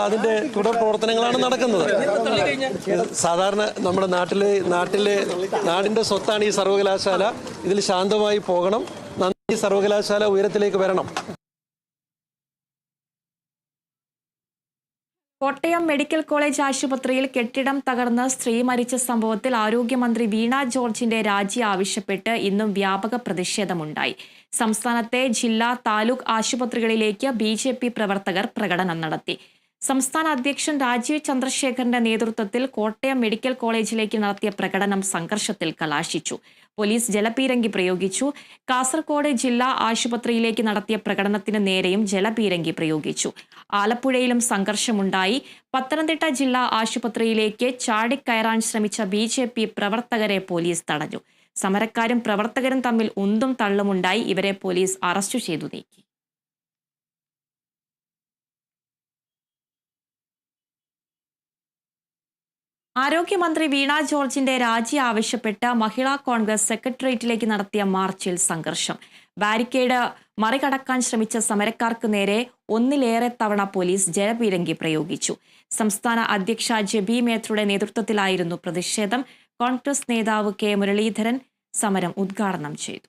അതിൻ്റെ തുടർ പ്രവർത്തനങ്ങളാണ് നടക്കുന്നത്. സാധാരണ നമ്മുടെ നാടിൻ്റെ സ്വത്താണ് ഈ സർവകലാശാല. ഇതിൽ ശാന്തമായി പോകണം. ഈ സർവകലാശാല ഉയരത്തിലേക്ക് വരണം. കോട്ടയം മെഡിക്കൽ കോളേജ് ആശുപത്രിയിൽ കെട്ടിടം തകർന്ന് സ്ത്രീ മരിച്ച സംഭവത്തിൽ ആരോഗ്യമന്ത്രി വീണ ജോർജിന്റെ രാജി ആവശ്യപ്പെട്ട് ഇന്നും വ്യാപക പ്രതിഷേധമുണ്ടായി. സംസ്ഥാനത്തെ ജില്ലാ താലൂക്ക് ആശുപത്രികളിലേക്ക് BJP പ്രവർത്തകർ പ്രകടനം നടത്തി. സംസ്ഥാന അധ്യക്ഷൻ രാജീവ് ചന്ദ്രശേഖറിന്റെ നേതൃത്വത്തിൽ കോട്ടയം മെഡിക്കൽ കോളേജിലേക്ക് നടത്തിയ പ്രകടനം സംഘർഷത്തിൽ കലാശിച്ചു. പോലീസ് ജലപീരങ്കി പ്രയോഗിച്ചു. കാസർഗോഡ് ജില്ലാ ആശുപത്രിയിലേക്ക് നടത്തിയ പ്രകടനത്തിന് നേരെയും ജലപീരങ്കി പ്രയോഗിച്ചു. ആലപ്പുഴയിലും സംഘർഷമുണ്ടായി. പത്തനംതിട്ട ജില്ലാ ആശുപത്രിയിലേക്ക് ചാടിക്കയറാൻ ശ്രമിച്ച BJP പ്രവർത്തകരെ പോലീസ് തടഞ്ഞു. സമരക്കാരും പ്രവർത്തകരും തമ്മിൽ ഉന്തും തള്ളുമുണ്ടായി. ഇവരെ പോലീസ് അറസ്റ്റ് ചെയ്തു നീക്കി. ആരോഗ്യമന്ത്രി വീണ ജോർജിന്റെ രാജി ആവശ്യപ്പെട്ട് മഹിളാ കോൺഗ്രസ് സെക്രട്ടേറിയറ്റിലേക്ക് നടത്തിയ മാർച്ചിൽ സംഘർഷം. ബാരിക്കേഡ് മറികടക്കാൻ ശ്രമിച്ച സമരക്കാർക്ക് നേരെ ഒന്നിലേറെ തവണ പോലീസ് ജലപീരങ്കി പ്രയോഗിച്ചു. സംസ്ഥാന അധ്യക്ഷ ജെബി മേത്തറുടെ നേതൃത്വത്തിലായിരുന്നു പ്രതിഷേധം. കോൺഗ്രസ് നേതാവ് K. മുരളീധരൻ സമരം ഉദ്ഘാടനം ചെയ്തു.